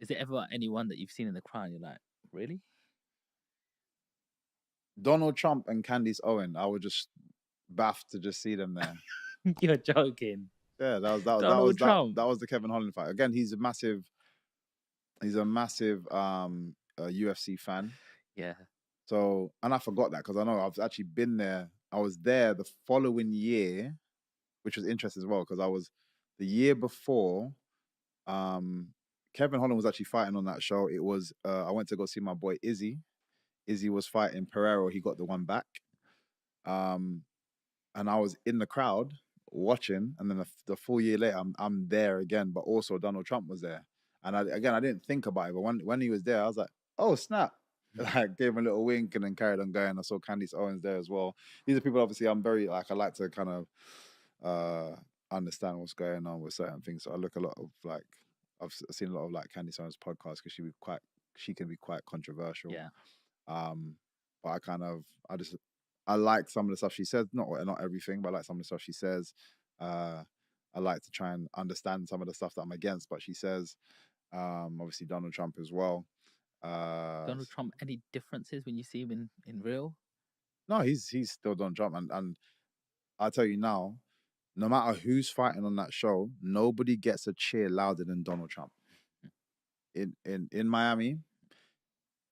Is there ever anyone that you've seen in the crowd? You're like, really? Donald Trump and Candace Owen, I would just baff to just see them there. You're joking. Yeah, Donald Trump. that was the Kevin Holland fight. Again, he's a massive UFC fan. Yeah. So, and I forgot that because I know I've actually been there. I was there the following year, which was interesting as well because I was the year before. Kevin Holland was actually fighting on that show. It was I went to go see my boy Izzy. Izzy was fighting Pereiro. He got the one back. And I was in the crowd watching, and then the full year later, I'm there again. But also Donald Trump was there, and I didn't think about it, but when he was there, I was like, oh snap! Like gave him a little wink and then carried on going. I saw Candace Owens there as well. These are people obviously I'm very like I like to kind of understand what's going on with certain things. So I look a lot of like I've seen a lot of like Candace Owens podcasts because she can be quite controversial. Yeah. But I like some of the stuff she says. Not everything, but I like some of the stuff she says. I like to try and understand some of the stuff that I'm against, but she says. Obviously Donald Trump as well. Donald Trump, any differences when you see him in real? No, he's still Donald Trump, and I'll tell you now, no matter who's fighting on that show, nobody gets a cheer louder than Donald Trump. In Miami,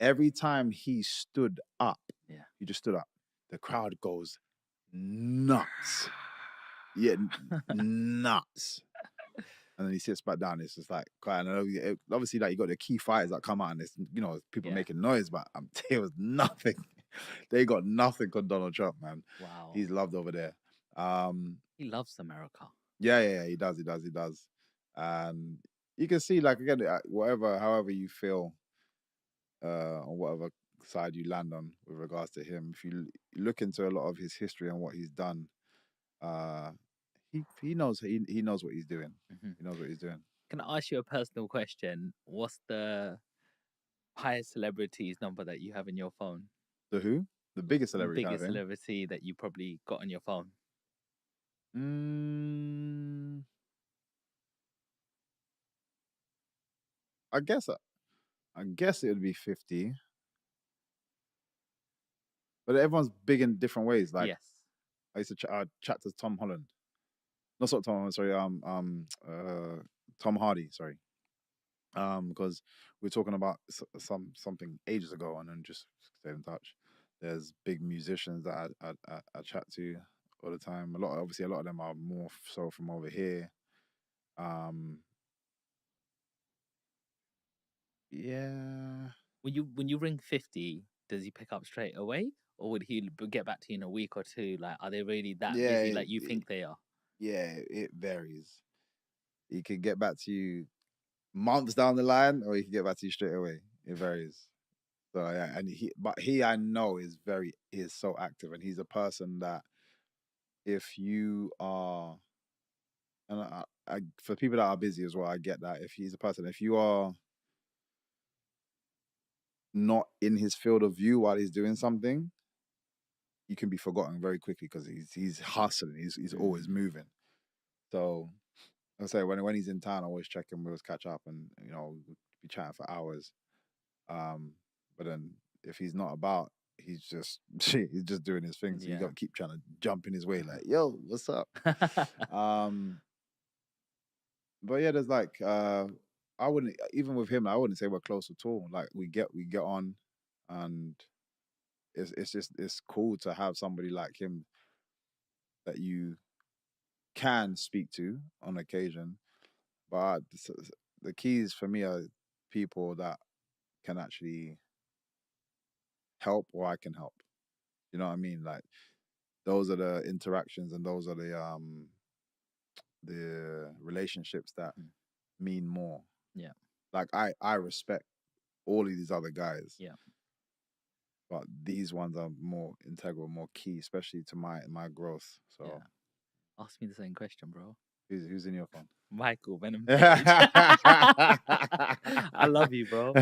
every time he stood up, he just stood up. The crowd goes nuts. Yeah, nuts. And then he sits back down. It's just like quiet. And obviously, like you got the key fighters that come out, and it's people making noise, but it was nothing. They got nothing on Donald Trump, man. Wow. He's loved over there. He loves America. Yeah, he does. And you can see, like again, however you feel, on whatever side you land on with regards to him. If you look into a lot of his history and what he's done, he knows what he's doing. Mm-hmm. He knows what he's doing. Can I ask you a personal question? What's the highest celebrity's number that you have in your phone? The who? The biggest celebrity. Biggest celebrity that you probably got on your phone. I guess it would be 50. But everyone's big in different ways. Like yes. I used to chat to Tom Holland. Not sort of Tom Holland, sorry. Tom Hardy, sorry. Because we were talking about something ages ago, and then just stay in touch. There's big musicians that I chat to all the time. A lot of them are more so from over here. Yeah. When you ring 50, does he pick up straight away, or would he get back to you in a week or two? Like, are they really that busy like you think they are? Yeah, it varies. He can get back to you months down the line, or he can get back to you straight away. It varies. So yeah, and he I know is so active, and he's a person that if you are, and for people that are busy as well, I get that. If he's a person, if you are not in his field of view while he's doing something, you can be forgotten very quickly because he's hustling. He's always moving. So I say when he's in town, I always check him. We always catch up, and be chatting for hours. But then if he's not about, he's just doing his thing. So you got to keep trying to jump in his way, like, yo, what's up? But yeah, there's like I wouldn't, even with him, I wouldn't say we're close at all. Like we get on, and it's cool to have somebody like him that you can speak to on occasion. But the keys for me are people that can actually help, or I can help. You know what I mean? Like those are the interactions, and those are the relationships that mean more. Yeah. Like I respect all of these other guys. Yeah. But these ones are more integral, more key, especially to my growth. So ask me the same question, bro. Who's in your phone? Michael Venom. I love you, bro.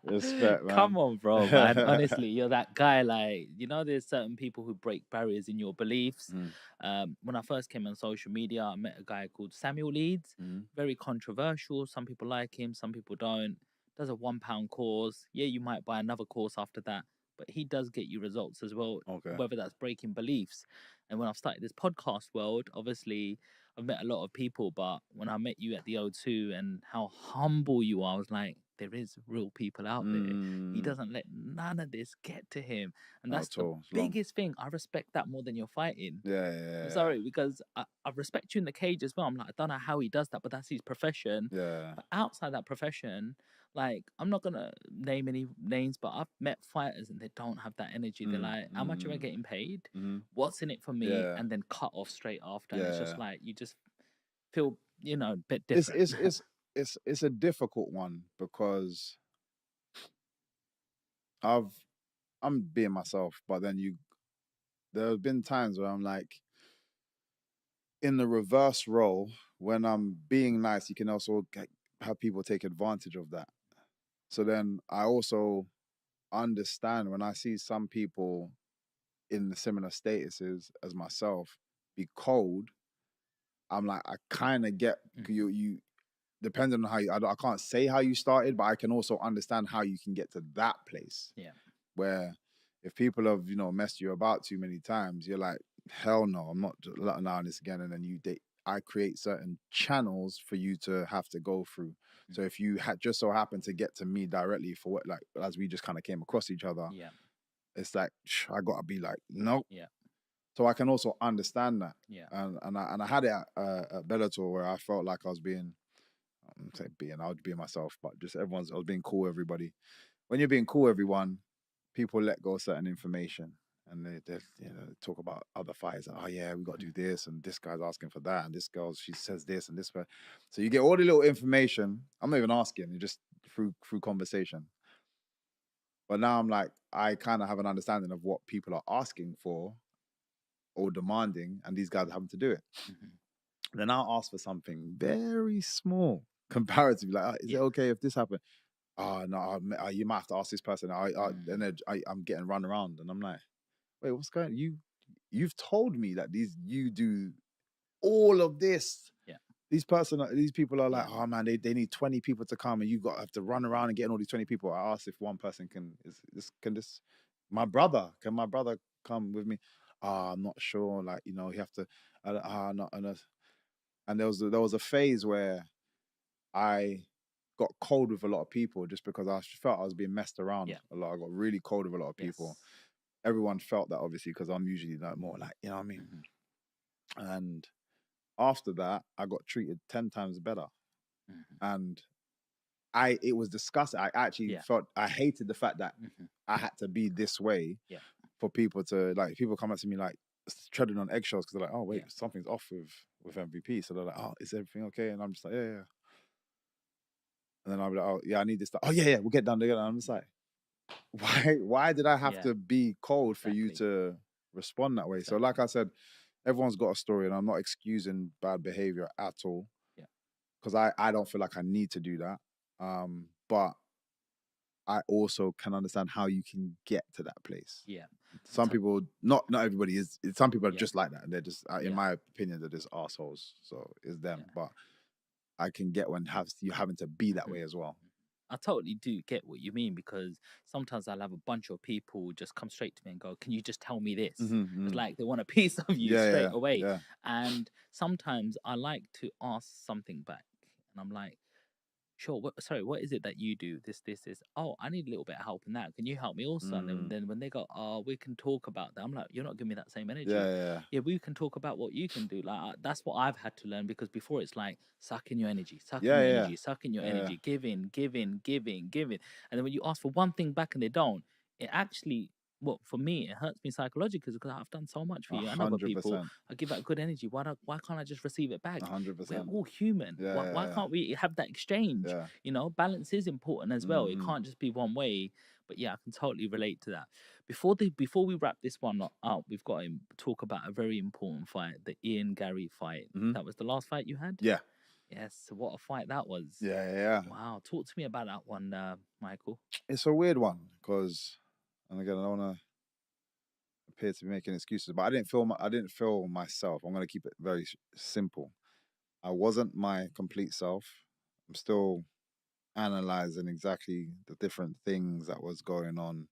Respect, man. Come on, bro, man. Honestly, you're that guy. Like, there's certain people who break barriers in your beliefs. When I first came on social media, I met a guy called Samuel Leeds. Very controversial. Some people like him, some people don't. Does a £1 course. Yeah, you might buy another course after that, but he does get you results as well. Okay. Whether that's breaking beliefs. And when I've started this podcast world, obviously I've met a lot of people, but when I met you at the O2 and how humble you are, I was like, there is real people out there. He doesn't let none of this get to him. And that's the biggest thing. I respect that more than you're fighting. Yeah. I'm sorry, because I respect you in the cage as well. I'm like, I don't know how he does that, but that's his profession. Yeah. But outside that profession, like, I'm not going to name any names, but I've met fighters and they don't have that energy. They're like, how much am I getting paid? What's in it for me? Yeah. And then cut off straight after. Yeah. And it's just like, you just feel, a bit different. It's a difficult one because I'm being myself, but then there have been times where I'm like in the reverse role. When I'm being nice, you can also have people take advantage of that. So then I also understand when I see some people in the similar statuses as myself be cold. I'm like, I kind of get you depending on how I can't say how you started, but I can also understand how you can get to that place. Yeah. Where if people have, messed you about too many times, you're like, hell no, I'm not allowing this again. And then I create certain channels for you to have to go through. So if you had just so happened to get to me directly for what, like, as we just kind of came across each other, it's like, I gotta be like, nope. Yeah. So I can also understand that. Yeah. And I had it at Bellator where I felt like I was I would be myself, but just I was being cool with everybody. When you're being cool with everyone, people let go of certain information and they talk about other fights. Oh yeah, we got to do this, and this guy's asking for that, and this girl, she says this and this. So you get all the little information. I'm not even asking, you just through conversation. But now I'm like, I kind of have an understanding of what people are asking for or demanding, and these guys are having to do it. Then I'll ask for something very small comparatively. Like, is it okay if this happened? Oh no, you might have to ask this person. And then I'm getting run around, and I'm like, wait, what's going on? You've told me that you do all of this. Yeah. These people are like, oh man, they need 20 people to come, and you have to run around and get all these 20 people. I asked if one person can my brother come with me? I'm not sure. Like, you have to. And there was a phase where I got cold with a lot of people just because I felt I was being messed around a lot. I got really cold with a lot of people. Everyone felt that, obviously, because I'm usually like more like, you know what I mean? And after that, I got treated 10 times better. And it was disgusting. I actually felt, I hated the fact that I had to be this way for people to, like, people come up to me like treading on eggshells because they're like, oh wait, something's off with MVP. So they're like, oh, is everything okay? And I'm just like, yeah. And then I'll be like, oh yeah, I need this stuff. Oh yeah, we'll get done together. I'm just like, why did I have to be cold for you to respond that way? So like I said, everyone's got a story, and I'm not excusing bad behavior at all. Because I don't feel like I need to do that. But I also can understand how you can get to that place. Yeah. Some people, not everybody is. Some people are just like that, and they're just, in my opinion, they're just assholes. So it's them. But I can get when you having to be that way as well. I totally do get what you mean, because sometimes I'll have a bunch of people just come straight to me and go, can you just tell me this? It's like they want a piece of you straight away. Yeah. And sometimes I like to ask something back, and I'm like, sure, what is it that you do? This. Oh, I need a little bit of help in that. Can you help me also? And then when they go, oh, we can talk about that. I'm like, you're not giving me that same energy. Yeah, we can talk about what you can do. Like, that's what I've had to learn, because before it's like sucking your energy, sucking your energy, giving. And then when you ask for one thing back and they don't, it actually, well, for me, it hurts me psychologically, because I've done so much for you and other people. I give out good energy. Why can't I just receive it back? 100%. We're all human. Why can't we have that exchange? Balance is important as well. It can't just be one way. But yeah, I can totally relate to that. Before we wrap this one up, we've got to talk about a very important fight, the Ian Gary fight. That was the last fight you had? Yeah. Yes, what a fight that was. Yeah, yeah. Wow, talk to me about that one, Michael. It's a weird one because, and again, I don't want to appear to be making excuses, but I didn't feel myself. I'm going to keep it very simple. I wasn't my complete self. I'm still analyzing exactly the different things that was going on